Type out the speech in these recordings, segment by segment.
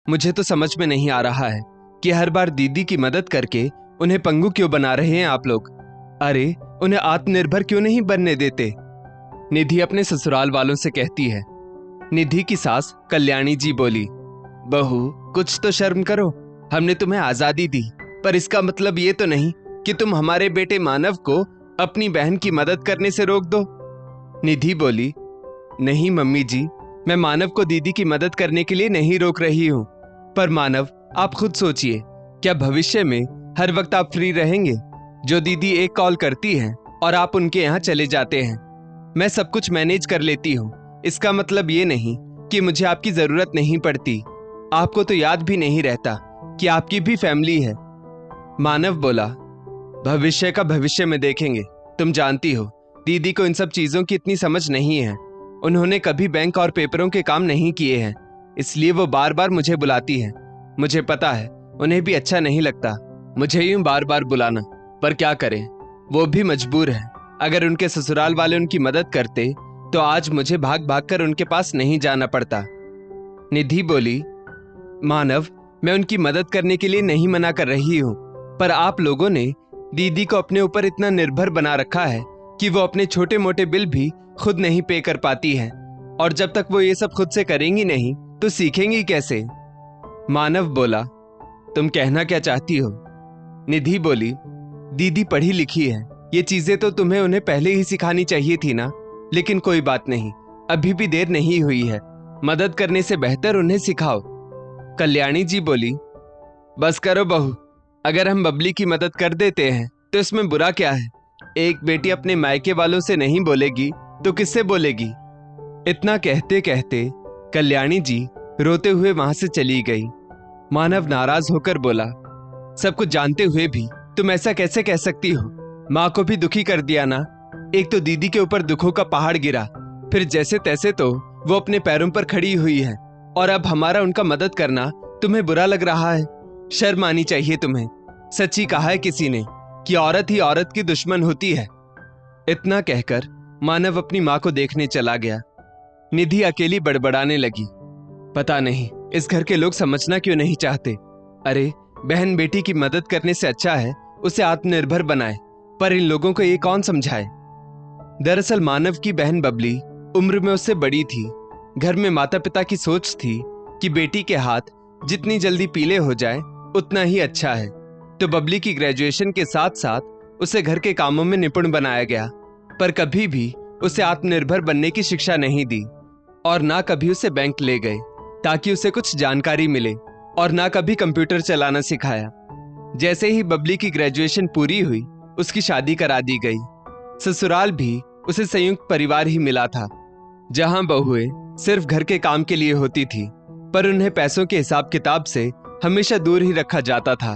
मुझे तो समझ में नहीं आ रहा है कि हर बार दीदी की मदद करके उन्हें पंगु क्यों बना रहे हैं आप लोग। अरे उन्हें आत्मनिर्भर क्यों नहीं बनने देते। निधि अपने ससुराल वालों से कहती है। निधि की सास कल्याणी जी बोली, बहू कुछ तो शर्म करो, हमने तुम्हें आजादी दी, पर इसका मतलब ये तो नहीं कि तुम हमारे बेटे मानव को अपनी बहन की मदद करने से रोक दो। निधि बोली, नहीं मम्मी जी, मैं मानव को दीदी की मदद करने के लिए नहीं रोक रही हूं, पर मानव आप खुद सोचिए, क्या भविष्य में हर वक्त आप फ्री रहेंगे? जो दीदी एक कॉल करती हैं और आप उनके यहाँ चले जाते हैं, मैं सब कुछ मैनेज कर लेती हूँ। इसका मतलब ये नहीं कि मुझे आपकी जरूरत नहीं पड़ती। आपको तो याद भी नहीं रहता कि आपकी भी फैमिली है। मानव बोला, भविष्य का भविष्य में देखेंगे। तुम जानती हो दीदी को इन सब चीजों की इतनी समझ नहीं है। उन्होंने कभी बैंक और पेपरों के काम नहीं किए हैं, इसलिए वो बार बार मुझे बुलाती है। मुझे पता है उन्हें भी अच्छा नहीं लगता मुझे यूं बार बार बुलाना, पर क्या करें, वो भी मजबूर है। अगर उनके ससुराल वाले उनकी मदद करते तो आज मुझे भाग भाग कर उनके पास नहीं जाना पड़ता। निधि बोली, मानव मैं उनकी मदद करने के लिए नहीं मना कर रही हूं, पर आप लोगों ने दीदी को अपने ऊपर इतना निर्भर बना रखा है कि वो अपने छोटे मोटे बिल भी खुद नहीं पे कर पाती है, और जब तक वो ये सब खुद से करेंगी नहीं तो सीखेंगी कैसे। मानव बोला, तुम कहना क्या चाहती हो? निधि बोली, दीदी पढ़ी लिखी है, ये चीजें तो तुम्हें उन्हें पहले ही सिखानी चाहिए थी ना। लेकिन कोई बात नहीं, अभी भी देर नहीं हुई है, मदद करने से बेहतर उन्हें सिखाओ। कल्याणी जी बोली, बस करो बहू, अगर हम बबली की मदद कर देते हैं तो इसमें बुरा क्या है? एक बेटी अपने मायके वालों से नहीं बोलेगी तो किससे बोलेगी? इतना कहते कहते कल्याणी जी रोते हुए वहां से चली गई। मानव नाराज होकर बोला, सब कुछ जानते हुए भी तुम ऐसा कैसे कह सकती हो? माँ को भी दुखी कर दिया ना। एक तो दीदी के ऊपर दुखों का पहाड़ गिरा, फिर जैसे तैसे तो वो अपने पैरों पर खड़ी हुई है, और अब हमारा उनका मदद करना तुम्हें बुरा लग रहा है। शर्म आनी चाहिए तुम्हें। सच्ची कहा है किसी ने कि औरत ही औरत की दुश्मन होती है। इतना कहकर मानव अपनी माँ को देखने चला गया। निधि अकेली बड़बड़ाने लगी, पता नहीं इस घर के लोग समझना क्यों नहीं चाहते। अरे बहन बेटी की मदद करने से अच्छा है उसे आत्मनिर्भर बनाए, पर इन लोगों को ये कौन समझाए। दरअसल मानव की बहन बबली उम्र में उससे बड़ी थी। घर में माता पिता की सोच थी कि बेटी के हाथ जितनी जल्दी पीले हो जाए उतना ही अच्छा है, तो बबली की ग्रेजुएशन के साथ साथ उसे घर के कामों में निपुण बनाया गया, पर कभी भी उसे आत्मनिर्भर बनने की शिक्षा नहीं दी, और ना कभी उसे बैंक ले गए ताकि उसे कुछ जानकारी मिले, और ना कभी कंप्यूटर चलाना सिखाया। जैसे ही बबली की ग्रेजुएशन पूरी हुई उसकी शादी करा दी गई। ससुराल भी उसे संयुक्त परिवार ही मिला था, जहां बहुएं सिर्फ घर के काम के लिए होती थी, पर उन्हें पैसों के हिसाब किताब से हमेशा दूर ही रखा जाता था।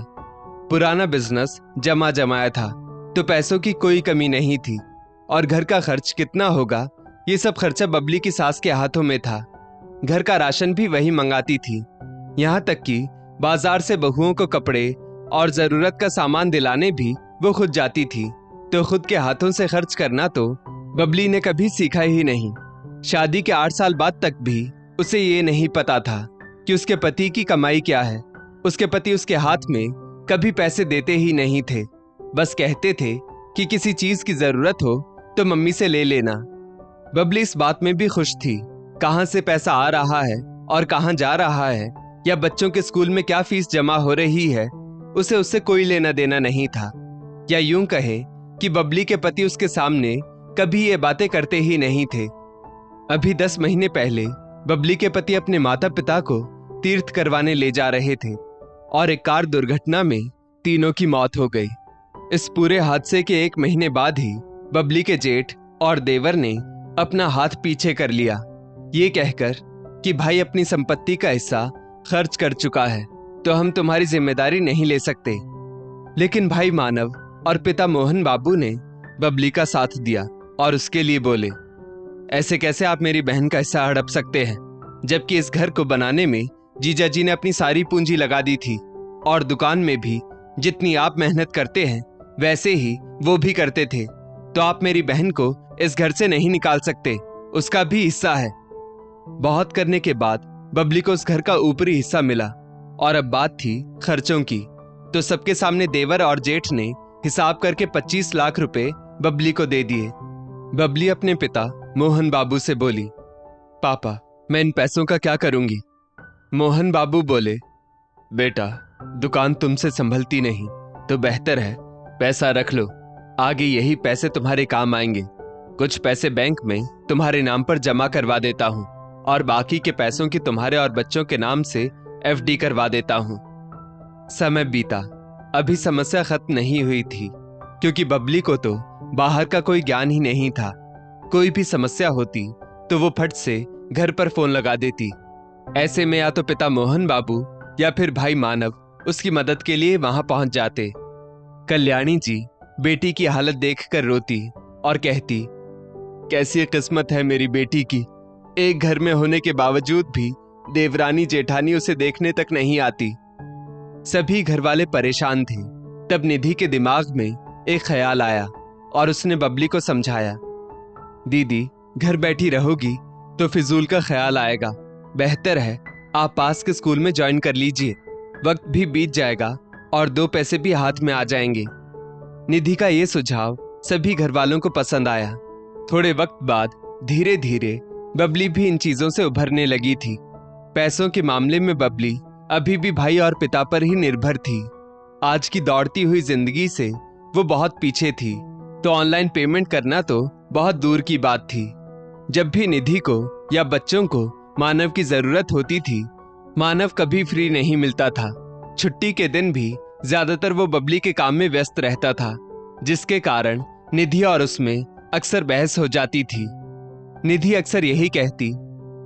पुराना बिजनेस जमा जमाया था तो पैसों की कोई कमी नहीं थी, और घर का खर्च कितना होगा ये सब खर्चा बबली की सास के हाथों में था। घर का राशन भी वही मंगाती थी, यहाँ तक कि बाजार से बहुओं को कपड़े और जरूरत का सामान दिलाने भी वो खुद जाती थी। तो खुद के हाथों से खर्च करना तो बबली ने कभी सीखा ही नहीं। शादी के 8 साल बाद तक भी उसे ये नहीं पता था कि उसके पति की कमाई क्या है। उसके पति उसके हाथ में कभी पैसे देते ही नहीं थे, बस कहते थे कि किसी चीज की जरूरत हो तो मम्मी से ले लेना। बबली इस बात में भी खुश थी, कहां से पैसा आ रहा है और कहां जा रहा है, या बच्चों के स्कूल में क्या फीस जमा हो रही है, उसे उससे कोई लेना देना नहीं था। या यूं कहे कि बबली के पति उसके सामने कभी ये बातें करते ही नहीं थे। अभी 10 महीने पहले बबली के पति अपने माता पिता को तीर्थ करवाने ले जा रहे थे, और एक कार दुर्घटना में तीनों की मौत हो गई। इस पूरे हादसे के 1 महीने बाद ही बबली के जेठ और देवर ने अपना हाथ पीछे कर लिया, ये कहकर कि भाई अपनी संपत्ति का हिस्सा खर्च कर चुका है तो हम तुम्हारी जिम्मेदारी नहीं ले सकते। लेकिन भाई मानव और पिता मोहन बाबू ने बबली का साथ दिया और उसके लिए बोले, ऐसे कैसे आप मेरी बहन का हिस्सा हड़प सकते हैं, जबकि इस घर को बनाने में जीजा जी ने अपनी सारी पूंजी लगा दी थी, और दुकान में भी जितनी आप मेहनत करते हैं वैसे ही वो भी करते थे, तो आप मेरी बहन को इस घर से नहीं निकाल सकते, उसका भी हिस्सा है। बहुत करने के बाद बबली को उस घर का ऊपरी हिस्सा मिला, और अब बात थी खर्चों की, तो सबके सामने देवर और जेठ ने हिसाब करके 25 लाख रुपए बबली को दे दिए। बबली अपने पिता मोहन बाबू से बोली, पापा मैं इन पैसों का क्या करूंगी? मोहन बाबू बोले, बेटा दुकान तुमसे संभलती नहीं, तो बेहतर है पैसा रख लो, आगे यही पैसे तुम्हारे काम आएंगे। कुछ पैसे बैंक में तुम्हारे नाम पर जमा करवा देता हूं और बाकी के पैसों की तुम्हारे और बच्चों के नाम से एफडी करवा देता हूं। समय बीता, अभी समस्या खत्म नहीं हुई थी, क्योंकि बबली को तो बाहर का कोई ज्ञान ही नहीं था। कोई भी समस्या होती तो वो फट से घर पर फोन लगा देती। ऐसे में या तो पिता मोहन बाबू या फिर भाई मानव उसकी मदद के लिए वहां पहुंच जाते। कल्याणी जी बेटी की हालत देखकर रोती और कहती, कैसी किस्मत है मेरी बेटी की, एक घर में होने के बावजूद भी देवरानी जेठानी उसे देखने तक नहीं आती। सभी घर वाले परेशान थे। तब निधि के दिमाग में एक ख्याल आया और उसने बबली को समझाया, दीदी घर बैठी रहोगी तो फिजूल का ख्याल आएगा, बेहतर है आप पास के स्कूल में ज्वाइन कर लीजिए, वक्त भी बीत जाएगा और 2 पैसे भी हाथ में आ जाएंगे। निधि का ये सुझाव सभी घर वालों को पसंद आया। थोड़े वक्त बाद धीरे धीरे बबली भी इन चीजों से उभरने लगी थी। पैसों के मामले में बबली अभी भी भाई और पिता पर ही निर्भर थी। आज की दौड़ती हुई जिंदगी से वो बहुत पीछे थी, तो ऑनलाइन पेमेंट करना तो बहुत दूर की बात थी। जब भी निधि को या बच्चों को मानव की जरूरत होती थी, मानव कभी फ्री नहीं मिलता था। छुट्टी के दिन भी ज्यादातर वो बबली के काम में व्यस्त रहता था, जिसके कारण निधि और उसमें अक्सर बहस हो जाती थी। निधि अक्सर यही कहती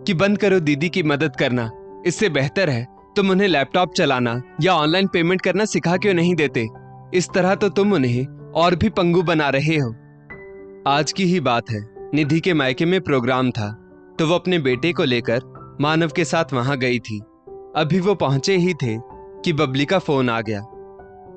कि बंद करो दीदी की मदद करना, इससे बेहतर है तुम उन्हें लैपटॉप चलाना या ऑनलाइन पेमेंट करना सिखा क्यों नहीं देते, इस तरह तो तुम उन्हें और भी पंगु बना रहे हो। आज की ही बात है, निधि के मायके में प्रोग्राम था, तो वो अपने बेटे को लेकर मानव के साथ वहां गई थी। अभी वो पहुंचे ही थे कि बबली का फोन आ गया।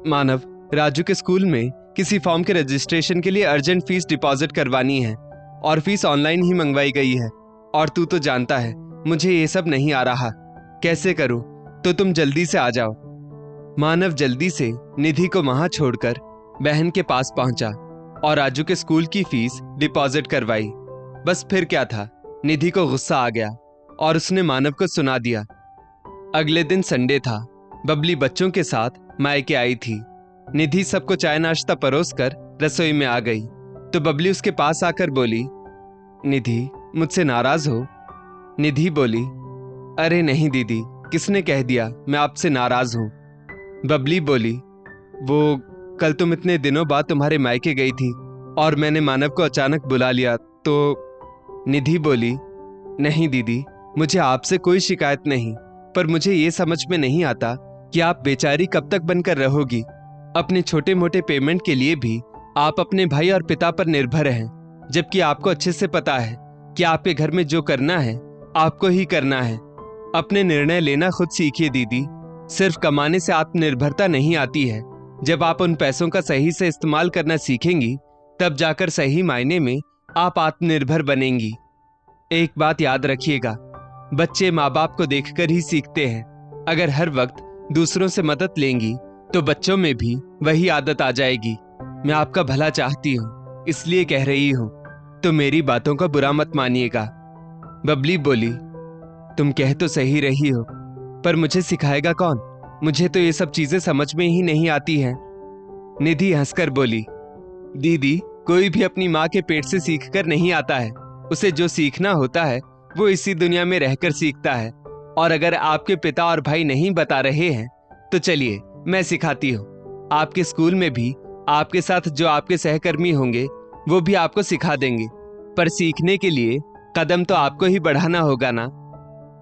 मानव, राजू के स्कूल में किसी फॉर्म के रजिस्ट्रेशन के लिए अर्जेंट फीस डिपॉजिट करवानी है और फीस ऑनलाइन ही मंगवाई गई है, और तू तो जानता है मुझे ये सब नहीं आ रहा, कैसे करूं, तो तुम जल्दी से आ जाओ। मानव जल्दी से निधि को वहां छोड़कर बहन के पास पहुंचा और राजू के स्कूल की फीस डिपॉजिट करवाई। बस फिर क्या था, निधि को गुस्सा आ गया और उसने मानव को सुना दिया। अगले दिन संडे था। बबली बच्चों के साथ मायके आई थी। निधि सबको चाय नाश्ता परोसकर रसोई में आ गई, तो बबली उसके पास आकर बोली, निधि मुझसे नाराज हो? निधि बोली, अरे नहीं दीदी, किसने कह दिया मैं आपसे नाराज हूं। बबली बोली, वो कल तुम इतने दिनों बाद तुम्हारे मायके गई थी और मैंने मानव को अचानक बुला लिया तो। निधि बोली, नहीं दीदी, मुझे आपसे कोई शिकायत नहीं, पर मुझे ये समझ में नहीं आता कि आप बेचारी कब तक बनकर रहोगी। अपने छोटे मोटे पेमेंट के लिए भी आप अपने भाई और पिता पर निर्भर हैं, जबकि आपको अच्छे से पता है कि आपके घर में जो करना है आपको ही करना है। अपने निर्णय लेना खुद सीखिए दीदी, सिर्फ कमाने से आत्मनिर्भरता नहीं आती है। जब आप उन पैसों का सही से इस्तेमाल करना सीखेंगी, तब जाकर सही मायने में आप आत्मनिर्भर बनेंगी। एक बात याद रखिएगा, बच्चे माँ बाप को देखकर ही सीखते हैं। अगर हर वक्त दूसरों से मदद लेंगी तो बच्चों में भी वही आदत आ जाएगी। मैं आपका भला चाहती हूँ, इसलिए कह रही हूँ, तो मेरी बातों का बुरा मत मानिएगा। बबली बोली, तुम कह तो सही रही हो, पर मुझे सिखाएगा कौन? मुझे तो ये सब चीजें समझ में ही नहीं आती हैं। निधि हंसकर बोली, दीदी कोई भी अपनी माँ के पेट से सीखकर नहीं आता है, उसे जो सीखना होता है वो इसी दुनिया में रहकर सीखता है। और अगर आपके पिता और भाई नहीं बता रहे हैं तो चलिए मैं सिखाती हूँ। आपके स्कूल में भी आपके साथ जो आपके सहकर्मी होंगे वो भी आपको सिखा देंगे, पर सीखने के लिए कदम तो आपको ही बढ़ाना होगा ना।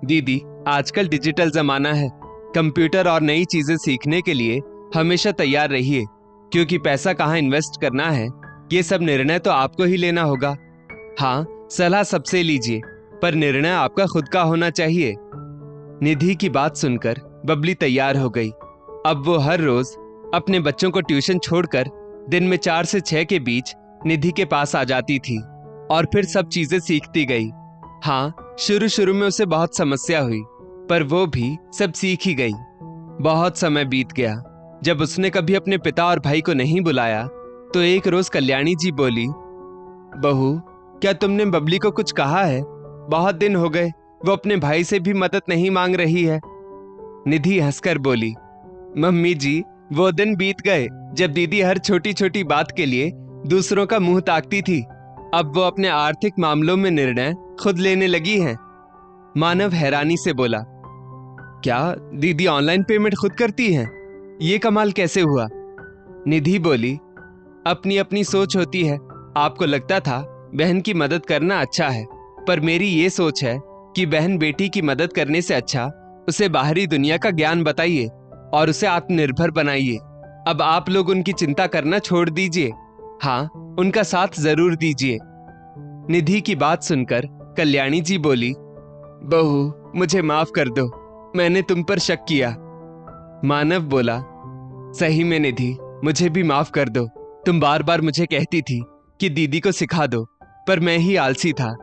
दीदी आजकल डिजिटल जमाना है, कंप्यूटर और नई चीजें सीखने के लिए हमेशा तैयार रहिए, क्योंकि पैसा कहाँ इन्वेस्ट करना है ये सब निर्णय तो आपको ही लेना होगा। हाँ, सलाह सबसे लीजिए, पर निर्णय आपका खुद का होना चाहिए। निधि की बात सुनकर बबली तैयार हो गई। अब वो हर रोज अपने बच्चों को ट्यूशन छोड़कर दिन में 4 से 6 के बीच निधि के पास आ जाती थी और फिर सब चीजें सीखती गई। हाँ, शुरू शुरू में उसे बहुत समस्या हुई, पर वो भी सब सीख ही गई। बहुत समय बीत गया। जब उसने कभी अपने पिता और भाई को नहीं बुलाया तो एक रोज कल्याणी जी बोली, बहू, क्या तुमने बबली को कुछ कहा है? बहुत दिन हो गए, वो अपने भाई से भी मदद नहीं मांग रही है। निधि हंसकर बोली, मम्मी जी, वो दिन बीत गए जब दीदी हर छोटी छोटी बात के लिए दूसरों का मुंह ताकती थी। अब वो अपने आर्थिक मामलों में निर्णय खुद लेने लगी हैं। मानव हैरानी से बोला, क्या दीदी ऑनलाइन पेमेंट खुद करती हैं? ये कमाल कैसे हुआ? निधि बोली, अपनी अपनी सोच होती है। आपको लगता था बहन की मदद करना अच्छा है, पर मेरी ये सोच है कि बहन बेटी की मदद करने से अच्छा उसे बाहरी दुनिया का ज्ञान बताइए और उसे आत्मनिर्भर बनाइए। अब आप लोग उनकी चिंता करना छोड़ दीजिए। हाँ, उनका साथ जरूर दीजिए। निधि की बात सुनकर कल्याणी जी बोली, बहू, मुझे माफ कर दो, मैंने तुम पर शक किया। मानव बोला, सही में निधि, मुझे भी माफ कर दो। तुम बार बार मुझे कहती थी कि दीदी को सिखा दो, पर मैं ही आलसी था।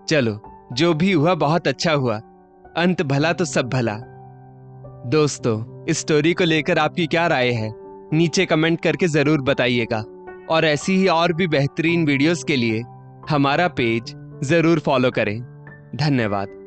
चलो, जो भी हुआ बहुत अच्छा हुआ। अंत भला तो सब भला। दोस्तों, इस स्टोरी को लेकर आपकी क्या राय है? नीचे कमेंट करके जरूर बताइएगा। और ऐसी ही और भी बेहतरीन वीडियोस के लिए हमारा पेज जरूर फॉलो करें। धन्यवाद।